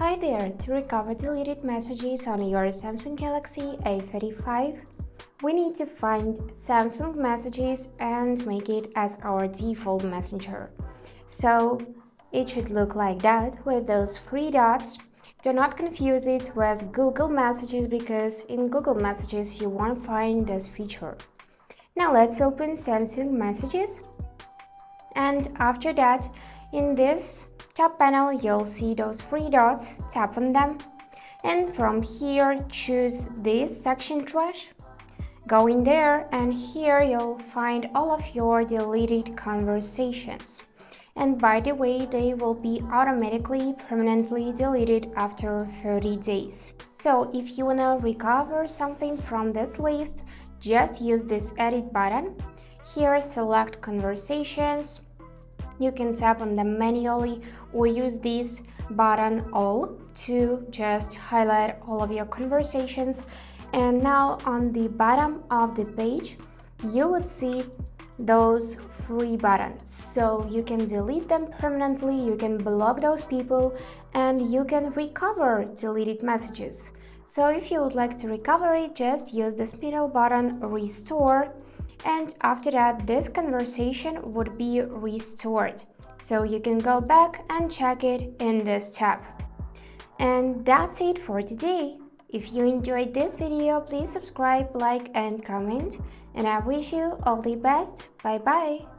Hi there! To recover deleted messages on your Samsung Galaxy A35, we need to find Samsung Messages and make it as our default messenger. So it should look like that with those three dots. Do not confuse it with Google Messages because in Google Messages you won't find this feature. Now let's open Samsung Messages, and after that, in this top panel you'll see those three dots. Tap on them, and from here choose this section trash. Go in there, and here you'll find all of your deleted conversations. And by the way, they will be automatically permanently deleted after 30 days. So if you wanna recover something from this list, just use this edit button. Here select conversations. You can tap on them manually or use this button all to just highlight all of your conversations. And now on the bottom of the page, you would see those three buttons. So you can delete them permanently, you can block those people, and you can recover deleted messages. So if you would like to recover it, just use this middle button, restore. And after that, this conversation would be restored. So you can go back and check it in this tab. And that's it for today. If you enjoyed this video, please subscribe, like, and comment. And I wish you all the best. Bye bye.